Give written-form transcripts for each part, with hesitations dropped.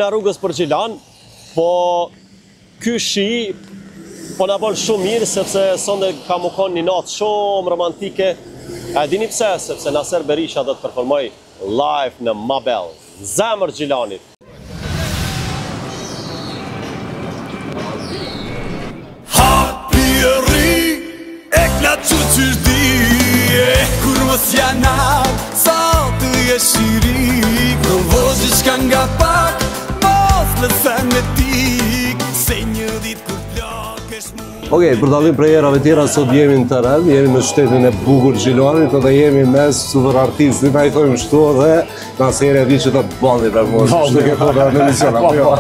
Në rrugës për Gjilan, po ky shi po na bën shumë mirë sepse sonde ka më konë një natë shumë romantike. A dini pse? Sepse Naser Berisha do të performoj live në Mabel, zemër Gjilanit. Hapi e ri, e kla që qëshdi, e kur mos janar, sa të jeshiri, kur vozë shka nga pak, Okej, për dalim prej erave tjera, sot jemi në teren, jemi në qytetin e bukur Gjilanit, dhe jemi mes super artistit, na i thojmë shtu dhe Naser e di që të bandi për mos, që ke thonë në emision, apo jo?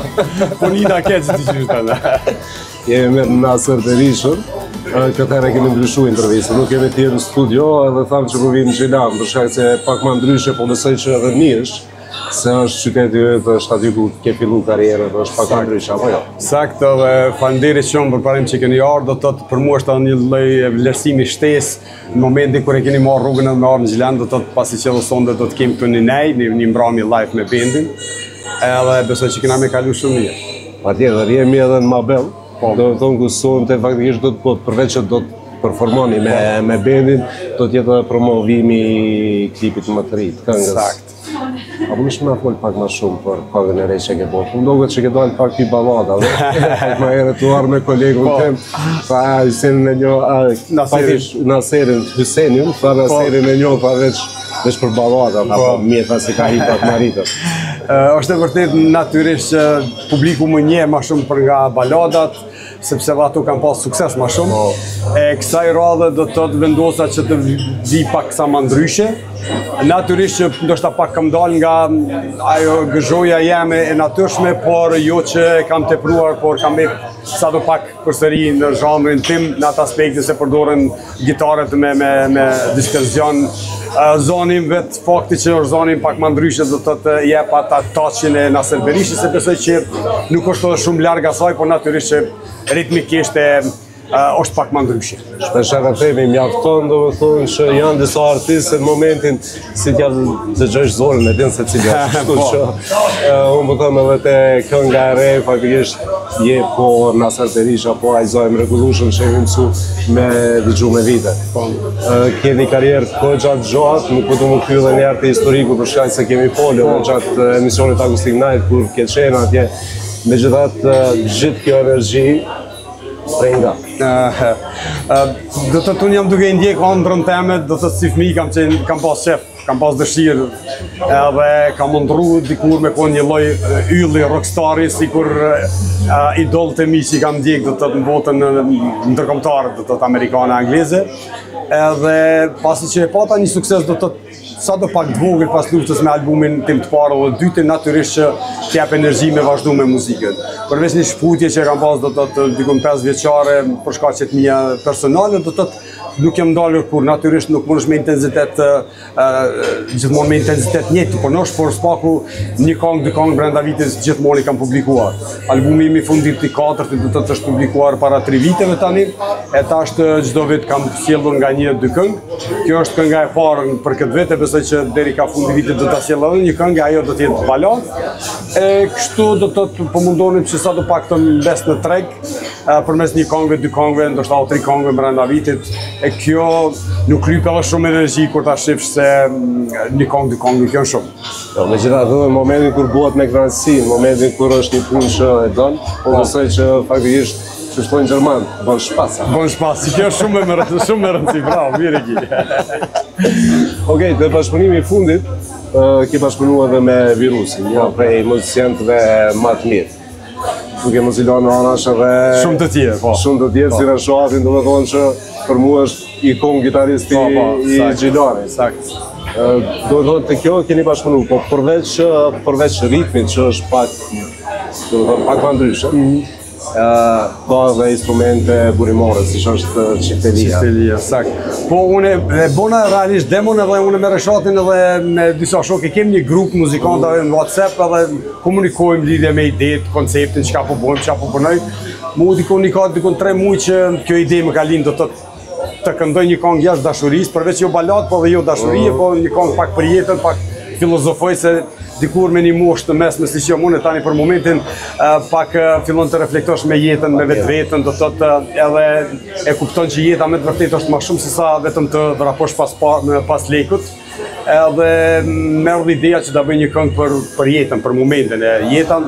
Po një da ketë që ti qyshtë. Jemi me Naser Berishën, këtëre kemi ndryshu intervjistë, nuk kemi tjerë në studio, edhe thamë që po vinë në Gjilan, për shkak se pak ma ndryshe, po besoj që edhe mirësh, se është qyteti ytë, është aty ku ke fillu karierën, është pak ndryshe, apo jo? Saktë, dhe faleminderit shumë për parim që keni ardhur, do të thotë për mua është një lloj vlerësimi shtesë në momentin kur e keni marrë rrugën e marrë në Gjilan, do të thotë pasi që sonde do të kemi këtu një mbrëmje live me bendin, edhe besoj që kena me kalu shumë mirë. Patjetër, jemi edhe në Mabel, do të thonë ku sonte faktikisht do të përveç që do të performoni me bendin, do të jetë promovimi i klipit më të ri të këngës. Saktë. A më nëshme folë pak ma shumë për këngën e re që ke bërë. Më doget që ke dalë pak pi balada, pak ma herëtuar me kolegun tem, pa Hysenin e njo, Naserin Hysenin, pa Naserin e njo, pa veç për balada, pa mjeta se ka hi pak maritër. Është e vërtet natyrisht që publiku më nje ma shumë për nga baladat, sepse ato kanë pas sukses ma shumë. E kësaj radhe do të të vendosa që të vi pak sa ma ndryshe. Natyrisht që ndoshta pak kam dal nga ajo gëzhoja jeme e natyrshme, por jo që kam tepruar, por kam me sa do pak përsëri në zhanrin tim, në atë aspektin se përdoren gitaret me distorzion. Zonim vetë fakti që është zonim pak më ndryshe do të jep ata touchin e Naser Berishës, se besoj që nuk është edhe shumë larg asaj, por natyrisht që ritmikisht është pak më ndryshe. Shpeshherë themi mjafton, do të thonë që janë disa artistë në momentin si t'ja dëgjosh zonën e din se cilë është. Kështu që unë po them edhe te kënga e re, faktikisht je po Naser Berisha, po ai zoj mrekullueshëm që jemi mësu me dëgju me vite. Keni karrierë gjatë gjatë, nuk po të më kthye edhe një herë te historiku për shkak se kemi folur gjatë emisionit Akustik Night kur ke qenë atje. Megjithatë gjithë kjo energji prej nga. Do të unë jam duke ndjek ëndrrën teme, do të si fëmijë kam pas qef, kam pas dëshirë, edhe kam ndru dikur me konë një lloj ylli rockstari, sikur idolët e mi që kam ndjek do të në botën ndërkombëtare, do të amerikane, angleze, edhe pasi që e pata një sukses do të sa do pak të vogël pas luftës me albumin tim të parë dhe dytin, natyrisht që t'jap energji me vazhdu me muzikën. Përveç një shputje që kam pas do të dikun 5 vjeçare për shkaqet mia personale, do të nuk jam ndalur kur, natyrisht nuk mundesh me intensitet, gjithmonë me intensitet njëjtë, por nosh por spaku një këngë, dy këngë brenda vitit gjithmonë i kam publikuar. Albumi im i fundit i 4-të do të është publikuar para 3 viteve tani, e tash çdo vit kam sjellur nga 1-2 këngë. Kjo është kënga e parë për këtë vit, e besoj që deri ka fundi vitit do ta sjell edhe një këngë, ajo do të jetë baladë. Kështu do të po mundonim që sa do pak të mbes në treg, përmes një këngëve, 2 këngëve, ndoshta 3 këngëve brenda vitit. E kjo nuk lyp edhe shumë energji kur ta shifsh se një këngë, 2 këngë nuk janë shumë. Jo, megjithatë në momentin kur bëhet me kënaqësi, në momentin kur është një punë që e don, po besoj që faktikisht që shtojnë gjerman, bon shpasa. Bon shpasa, kjo është shumë me rëndësi, bravo, mirë e ki. Okej, te bashkëpunimi i fundit, ke bashkëpunuar edhe me Virusin, një prej muziciantëve më të mirë. Duke mos i lënë anash edhe shumë të tjerë, po. Shumë të tjerë si Rashatin, do të thonë që për mua është ikon gitaristi i Gjilanit. Sakt. Do të thonë të kjo keni bashkëpunuar, po përveç ritmit që është pak më ndryshe. Ka dhe instrumente burimore, si që është qiftelia. Qiftelia, sakt. Po unë e bona realisht demon edhe unë me Reshatin edhe me disa shoke, kem një grup muzikantave në WhatsApp edhe komunikojmë lidhje me idetë, konceptin, çka po bëjmë, çka po punoj. Mu dikon 3 muaj që kjo ide më ka lind do të këndoj një këngë jashtë dashurisë, përveç jo balad, po dhe jo dashurie, po një këngë pak për jetën, pak filozofoj se dikur me një moshë të mesme si që unë tani për momentin pak fillon të reflektosh me jetën, me vetveten, do thotë edhe e kupton që jeta me të vërtetë është më shumë se sa vetëm të vraposh pas lekut. Edhe merr ideja që ta bëj një këngë për jetën, për momentin. Jeta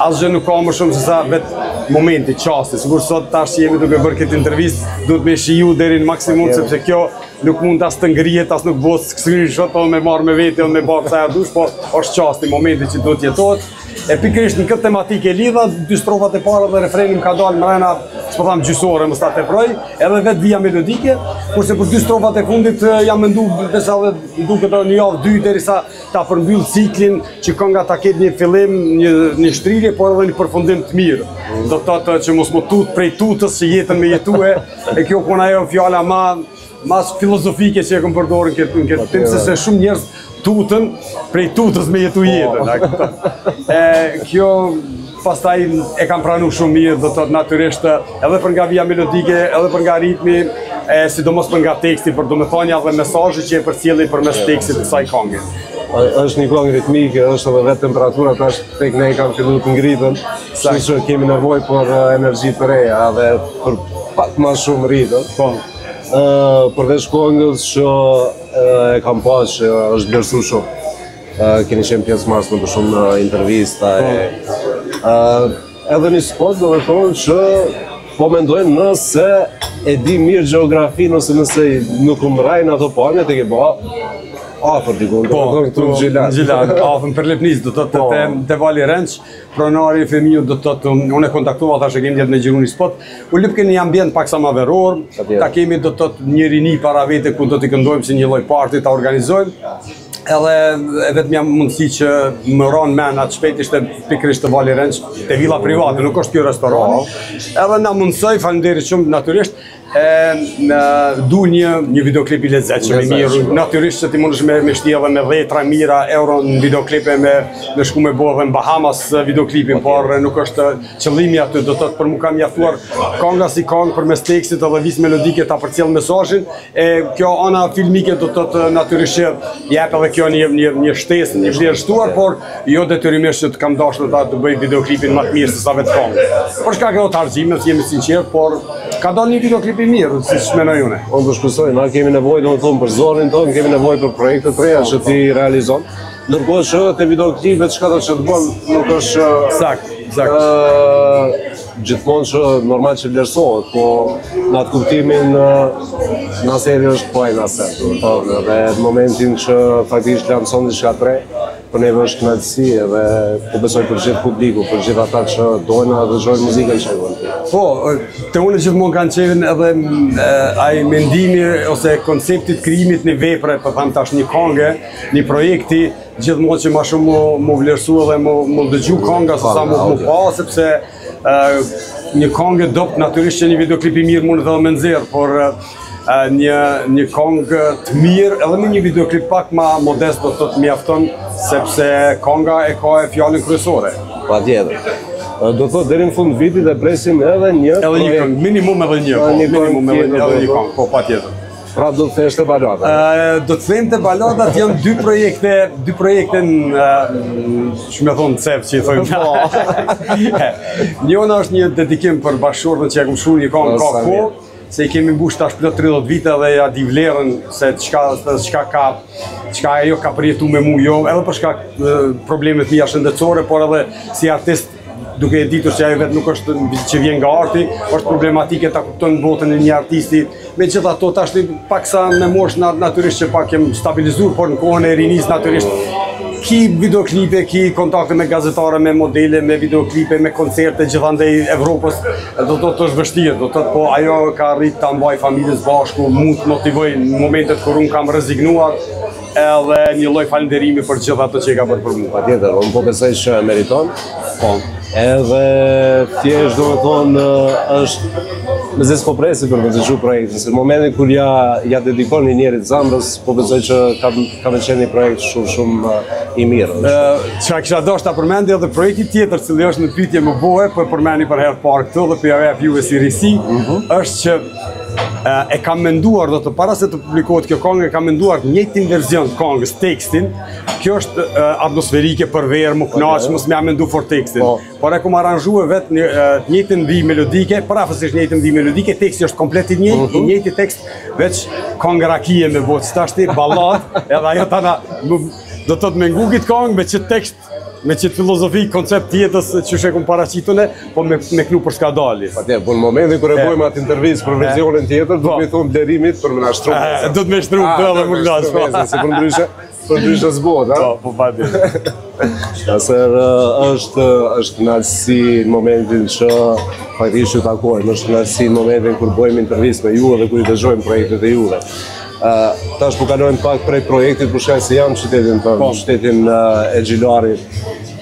asgjë nuk ka më shumë se sa vetë momenti, çasti. Sigur sot tash jemi duke bërë këtë intervistë, duhet me shiju deri në maksimum sepse kjo nuk mund as të ngrihet, as nuk bëhet screenshot me marr me vete ose me bërë sa dush, po është çasti, momenti që duhet jetohet. E pikërisht në këtë tematikë e lidha, dy strofat e para dhe refreni më ka dalë mrena, s'po tham gjysore, mos ta teproj, edhe vetë vija melodike, kurse për dy strofat e fundit jam menduar besa edhe duket një javë dy derisa ta përmbyll ciklin që kënga ta ketë një fillim, një shtrirje, por edhe një përfundim të mirë. Do të thotë që mos më tut prej tutës që jetën me jetue, e kjo kun ajo fjala mas filozofike që e kam përdorur në këtë tim, se shumë njerëz tutën prej tutës me jetu jetën. Kjo pastaj e kam pranu shumë mirë, do të thotë natyrisht edhe për nga vija melodike, edhe për nga ritmi, sidomos për nga teksti, për domethënia dhe mesazhi që e përcjelli përmes tekstit të kësaj këngë. Është një këngë ritmike, është edhe vetë temperatura tash tek ne kam filluar të ngritën, kështu që kemi nevojë për energji të reja dhe për pak më shumë ritëm. Përveç këngës që e kam pas që është vlerësu shumë. Keni qenë pjesë marrëse në shumë intervista. Edhe një spot do të thonë që po mendojnë nëse e di mirë gjeografinë ose nëse nuk umrajnë ato palmet e ke ba afër diku, do të thonë këtu në Gjilan, afër Perlepnis, do të thotë te Vali Renç, pronari i fëmijës do të thotë unë e kontaktova tash e kemi gjatë me gjiru një spot, u lyp keni një ambient pak sa më veror, ta kemi do të thotë një rini para vete ku do t'i këndojmë si një lloj party ta organizojmë. Edhe vetëm jam mundësi që më ronë men atë shpejt ishte pikërisht të Vali Renç, te villa private, nuk është kjo restoran. Edhe na mundsoj, faleminderit shumë natyrisht, du një videoklip i lezetshëm i mirë. Natyrisht që ti mundesh me shti edhe me 10 mira euro në videoklipe me shku me bo edhe në Bahamas videoklipin, por nuk është qëllimi aty, do të thotë për mu kam mjaftuar kënga si këngë përmes tekstit edhe vis melodike ta përcjell mesazhin. Kjo ana filmike do të thotë natyrisht që jep edhe kjo një shtesë, një vlerësuar, por jo detyrimisht që të kam dashur të bëj videoklipin më të mirë se sa vetë këngë. Por shkak të argjimit, jemi sinqert, por ka dalë një videoklip i mirë, si shmenoj une. Unë të shkusoj, na kemi nevojë do të thonë për zonin tonë, kemi nevojë për projekte të reja që ti realizon. Ndërkohë që te videoklipet çka do të bën nuk është Sakt. Gjithmonë që normal që vlerësohet, po në atë kuptimin në seri është po e në aser. Dhe në momentin që faktisht lanson diçka të re, për neve është knatësi edhe po besoj për gjithë publiku, për gjithë ata që dojnë dhe dëgjojnë muzikën që e vënë. Po, te unë gjithmonë kanë qenë edhe ai mendimi ose konceptit krijimit një vepre, për tham tash një këngë, një projekti, gjithmonë që ma shumë mu vlerësu edhe mu dëgju kënga se sa mu pa, sepse një këngë dopt natyrisht që një videoklip i mirë mund edhe me nxjerr, por një këngë të mirë edhe me një videoklip pak ma modest do të thotë mjafton, sepse kënga e ka e fjalën kryesore. Patjetër. Do thotë deri në fund vitit e presim edhe një këngë, minimum edhe një këngë, po patjetër. Pra do të theshte baladat? Do të them të baladat janë dy projekte që me thonë cep që i thojmë. Njona është një dedikim për bashkëshortën që ja kom shru një këngë ka kohë, se i kemi mbush tash plot 30 vite dhe ja di vlerën se çka ajo ka përjetu me mu, jo edhe për shkak problemet mia shëndetësore, por edhe si artist duke e ditur që ajo vetë nuk është që vjen nga arti, është problematike ta kupton botën e një artisti. Megjithatë tash pak sa me mosh natyrisht që pak jem stabilizuar, por në kohën e rinis natyrisht ki videoklipe, ki kontakte me gazetare, me modele, me videoklipe, me koncerte gjithandej Evropës, do të është vështirë, do të po ajo ka arrit ta mbaj familjes bashku, mu të motivoj në momentet kur unë kam rezignuar, edhe një lloj falënderimi për gjithë ato që i ka bërë për mua. Patjetër, unë po besoj që meriton. Po. Edhe thjesht do të thonë është me zes po presi për me dëgju projektin, se në momentin kur ja dedikon një njerit zamrës, po besoj që ka me qenë një projekt shumë i mirë. Qa kisha dashur ta përmendi edhe projekti tjetër, cili është në pyetje më bohe, po përmendi për herë parë këtu dhe për ja jap juve si risi, është që e kam menduar, do të para se të publikohet kjo këngë, kam menduar të njëjtin version të këngës, tekstin. Kjo është atmosferike për verë, më knaq, mos më mendu for tekstin. Por e kam aranxhuar vetë të njëjtën vijë melodike, parafësisht njëjtën vijë melodike, teksti është komplet i njëjti tekst, veç këngë rakie me vocë tashti, ballad, edhe ajo tana do të thotë me ngugit këngë me çet tekst, me qëtë filozofi, koncept tjetës që shekum paraqitune, po me knu për s'ka dali. Patjetër, po në momentin kur e bojmë atë intervistë për versionin tjetër, do të më thonë blerimit për më na shtrup. Do të më shtrup, do edhe më glasë. Si për ndryshe s'bot, ha? Po, patjetër. Asër është kënaqësi në momentin që faktikisht ju takojmë, është kënaqësi në momentin kur bojmë intervistë me ju dhe kur i dëgjojmë projektet e juve. Tash po kalojmë pak prej projektit, për shkak se jam qytetin tonë, qytetin e Gjilarit.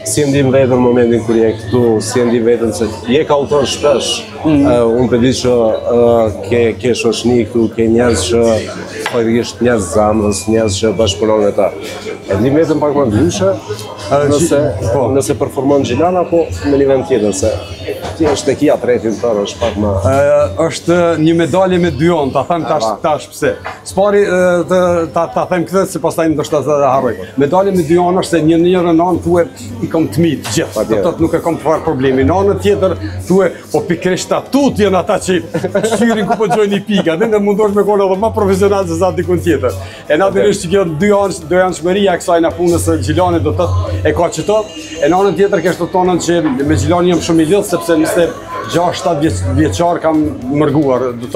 Si ndim vetën në momentin kur je këtu, si ndim vetën se je ka autor shpesh. Unë për di që ke shoqni këtu, ke njerëz që faktikisht njerëz zamrës, njerëz që bashkëpunon me ta. E ndim vetën pak më ndryshe, nëse performon Gjilana, po në një vend tjetër, se ti është tek ia tretin tërë, është pak më... është një medalje me dy onë, ta them tash pse. Spari ta them këtë, se pastaj ndoshta të harroj. Medalje me dy onë është se njërën anë thue i kom të mitë gjithë, do të nuk e kom të farë problemi. Në anën tjetër thue, po pikrisht statut janë ata që shtyrin ku po gjojnë i pika, dhe në mundosh me konë edhe ma profesional se sa dikun tjetër. E natyrisht që kjo dy anshmëria e kësaj në punës së Gjilanit do të e ka qëto, e në anën tjetër kështë të tonën që me Gjilani jam shumë i lidhë, sepse nëse 6-7 vjeqar kam mërguar, do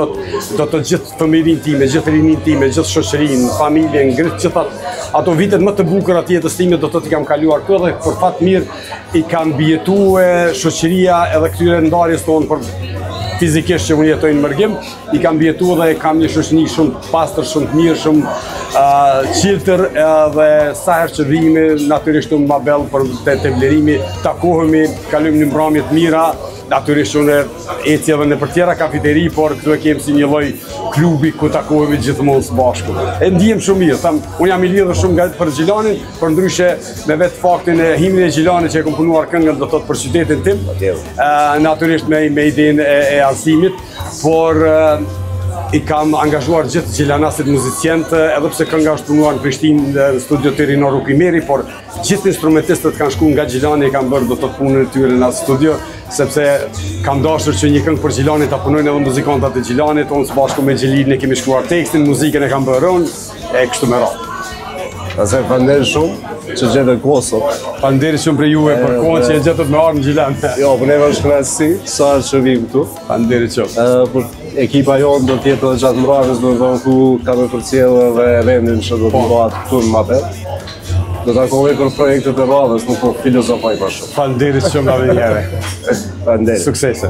të gjithë fëmirin time, gjithë rinin time, gjithë shoqërin, familjen, ngritë gjithë ato vitet më të bukur atë jetës time do të t'i kam kaluar këtu dhe për fat mirë i kam bjetue shoqëria edhe këtyre ndarjes tonë për fizikisht që unë jetoj në Mërgim, i kam bjetu dhe kam një shoqëni shumë pastër, shumë të mirë, shumë qiltër dhe sa herë që vimi, natyrisht unë ma bellë për të vlerimi, takohemi, kalojmë një mbrëmje të mira, natyrisht unë eci edhe në për tjera kafeteri, por këtu e kemë si një lloj klubi ku takohemi gjithmonë së bashku. E ndihem shumë mirë, unë jam i lidhur shumë për Gjilanin, por ndryshe me vetë faktin e himnin e Gjilanit që e kom punuar këngën do të thotë për qytetin tim, natyrisht me idenë e arsimit, por i kam angazhuar gjithë gjilanasit muzicientë, edhe pse kënga është punuar në Prishtinë në studio të Rinor Rukimeri, por gjithë instrumentistët kanë shku nga Gjilani i kanë bërë do të punën e tyre në atë studio, sepse kam dashur që një këngë për Gjilanit ta punojnë edhe muzikantat e Gjilanit, unë së bashku me Gjilin e kemi shkruar tekstin, muzikën e kam bërë unë, e kështu me radhë. Ase faleminderit shumë që gjetët Kosovë. Faleminderit shumë për juve për kohën që e gjetët me ardhmë në Gjilan. Jo, për neve është kënaqësi, sa që vim këtu. Faleminderit shumë. Për ekipa jonë do t'jetë edhe gjatë mbrapsjes, do të thonë ku ka me përcjellë dhe vendin që do të bëhat këtu në Mapet. Do të takohemi për projektet e radhës, nuk po filozofoj më shumë. Faleminderit shumë edhe një herë. Faleminderit. Suksese.